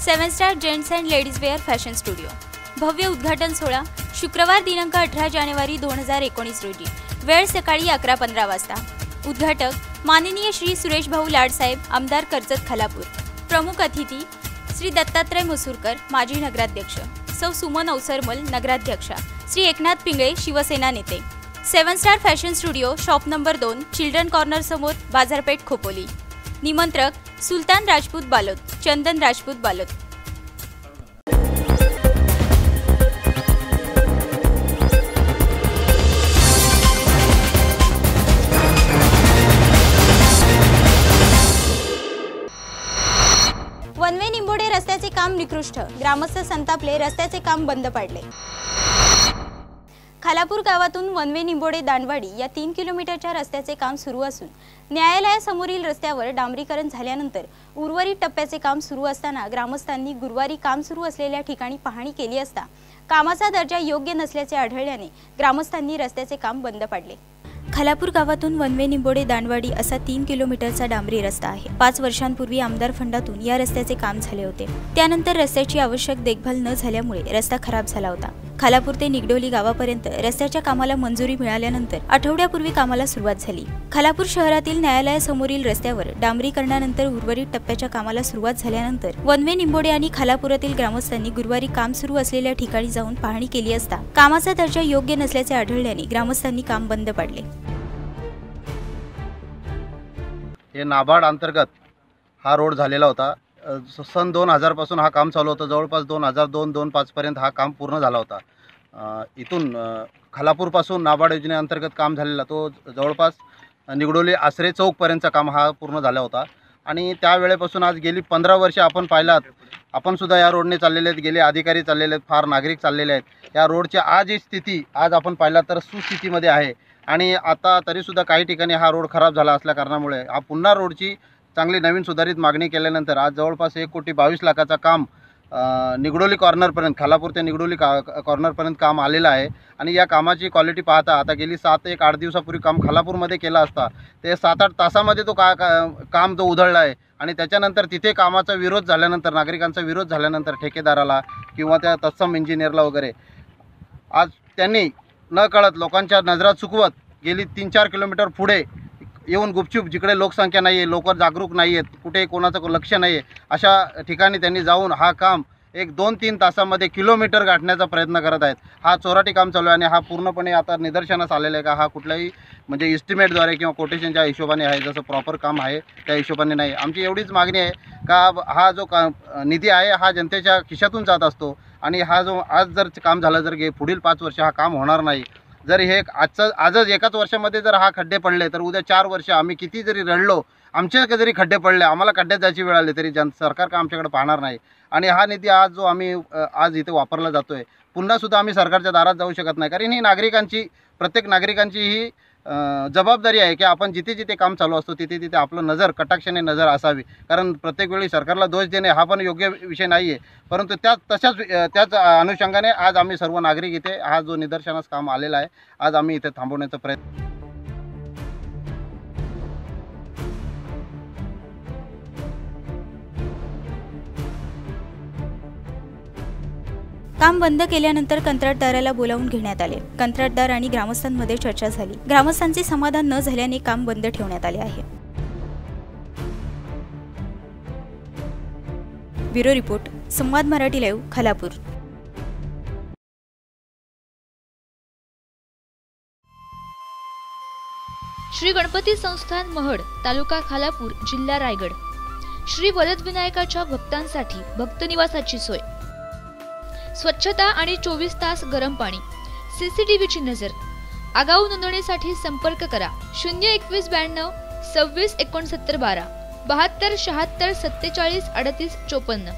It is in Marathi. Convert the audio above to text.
7 star gents and ladies wear fashion studio भव्य उद्घाटन सोहळा शुक्रवार दिनांक 18 जानेवारी 2019 रोजी वेळ सकाळी 11:15 वाजता। उद्घाटक माननीय श्री सुरेश भाऊ लाडसाहेब आमदार कर्जत खालापूर। प्रमुख अतिथी श्री दत्तात्रय मसूरकर माजी नगराध्यक्ष, सौ सुमन अवसरमल नगराध्यक्षा, श्री एकनाथ पिंगळे शिवसेना नेते। 7 star fashion studio shop number 2 children corner समोर बाजारपेठ खोपोली। निमंत्रक सुलतान राजपूत बालोद, चंदन राजपूत बालोद। वनवे निंबोडे रस्त्याचे काम निकृष्ट, ग्रामस्थ संतापले, रस्त्याचे काम बंद पाडले। खालापूर गावातून वनवे निंबोडे दांडवाडी या 3 किलोमीटरच्या रस्त्याचे काम सुरू असून न्यायालयासमोरील रस्त्यावर डांबरीकरण झाल्यानंतर उर्वरित टप्प्याचे काम सुरू असताना ग्रामस्थांनी गुरुवारी काम सुरू असलेल्या ठिकाणी पाहणी केली असता कामाचा दर्जा योग्य नसल्याचे आढळल्याने ग्रामस्थांनी रस्त्याचे काम बंद पाडले। खालापूर गावातून वनवे निंबोडे दांडवाडी असा 3 किलोमीटरचा डांबरी रस्ता आहे। 5 वर्षांपूर्वी आमदार फंडातून या रस्त्याचे काम झाले होते। त्यानंतर रस्त्याची आवश्यक देखभाल न झाल्यामुळे रस्ता खराब झाला होता। खालापूर ते निगडोली गावापर्यंत रस्त्याच्या कामाला मंजुरी मिळाल्यानंतर आठवड्यापूर्वी कामाला सुरुवात झाली। खालापूर शहरातील न्यायालयासमोरील रस्त्यावर डांबरीकरणानंतर उर्वरित टप्प्याच्या कामाला सुरुवात झाल्यानंतर वनवे निंबोडे आणि खालापुरातील ग्रामस्थांनी गुरुवारी काम सुरू असलेल्या ठिकाणी जाऊन पाहणी केली असता कामाचा दर्जा योग्य नसल्याचे आढळल्याने ग्रामस्थांनी काम बंद पाडले। हे नाबार्ड अंतर्गत हा रोड झालेला होता। सन 2000 पासून हा काम चालू होतं। जवळपास 2002-2005 पर्यंत हा काम पूर्ण झाला होता। इथून खालापूरपासून नाबार्ड योजनेअंतर्गत काम झालेला तो जवळपास निगडोली आसरे चौकपर्यंतचा काम हा पूर्ण झाला होता। आणि त्यावेळेपासून आज गेली 15 वर्षे आपण पाहिलात, आपण सुद्धा या रोडने चाललेले आहेत, गेले अधिकारी चाललेले आहेत, फार नागरिक चाललेले आहेत। या रोडची आज ही स्थिती आज आपण पाहिला तर सुस्थितीमध्ये आहे। आणि आता तरीसुद्धा काही ठिकाणी हा रोड खराब झाला असल्या कारणामुळे हा पुन्हा रोडची चांगली नवीन सुधारित मागणी केल्यानंतर आज जवळपास 1,22,00,000चा काम निगडोली कॉर्नरपर्यंत खालापूर ते निगडोली कॉर्नरपर्यंत काम आलेलं आहे। आणि या कामाची क्वालिटी पाहता आता गेली 7-8 दिवसापूर्वी काम खालापूरमध्ये केला असता ते 7-8 तासामध्ये तो काम तो उधळला आहे। आणि त्याच्यानंतर तिथे कामाचा विरोध झाल्यानंतर, नागरिकांचा विरोध झाल्यानंतर ठेकेदाराला किंवा त्या तत्सम इंजिनियरला वगैरे आज त्यांनी न कळत लोकांच्या नजरा चुकवत गेली 3-4 किलोमीटर पुढे येऊन गुपचूप, जिकडे लोकसंख्या नाही आहे, लोक जागरूक नाही आहेत, कुठे कोणाचं लक्ष नाही आहे, अशा ठिकाणी त्यांनी जाऊन हा काम 1-2-3 तासामध्ये किलोमीटर गाठण्याचा प्रयत्न करत आहेत। हा चोराटी काम चालू आहे आणि हा पूर्णपणे आता निदर्शनास आलेला आहे का हा कुठल्याही म्हणजे इस्टिमेटद्वारे किंवा कोटेशनच्या हिशोबाने आहे, जसं प्रॉपर काम आहे त्या हिशोबाने नाही। आमची एवढीच मागणी आहे का हा जो निधी आहे हा जनतेच्या खिशातून जात असतो आणि हा जो आज जर काम झालं, जर पुढील 5 वर्ष हा काम होणार नाही, जर हे आजच एकाच वर्षामध्ये जर हा खड्डे पडले तर उद्या 4 वर्ष आम्ही किती जरी रडलो, आमचे जरी खड्डे पडले, आम्हाला खड्ड्यात जायची वेळ आली तरी सरकार का आमच्याकडे पाहणार नाही। आणि हा निधी आज जो आम्ही आज इथे वापरला जातोय, पुन्हासुद्धा आम्ही सरकारच्या दारात जाऊ शकत नाही, कारण ही नागरिकांची, प्रत्येक नागरिकांची ही जबाबदारी आहे की आपण जिथे जिथे काम चालू असतो तिथे तिथे आपलं नजर कटाक्षाने नजर असावी। कारण प्रत्येक वेळी सरकारला दोष देणे हा पण योग्य विषय नाही आहे, परंतु त्याच अनुषंगाने आज आम्ही सर्व नागरिक इथे हा जो निदर्शनास काम आलेला आहे आज आम्ही इथे थांबवण्याचा प्रयत्न। काम बंद केल्यानंतर कंत्राटदाराला बोलावून घेण्यात आले। कंत्राटदार आणि ग्रामस्थांमध्ये चर्चा झाली। ग्रामस्थांचे समाधान न झाल्याने काम बंद ठेवण्यात आले आहे। ब्युरो रिपोर्ट, संवाद मराठी लाईव्ह, खालापूर। श्री गणपती संस्थान महड, तालुका खालापूर, जिल्हा रायगड। श्री वरदविनायकाच्या भक्तांसाठी भक्त निवासाची सोय, स्वच्छता आणि 24 तास गरम पाणी, CCTVची नजर। आगाऊ नोंदणीसाठी संपर्क करा 02192 26 69 12 72 76 47 38 54।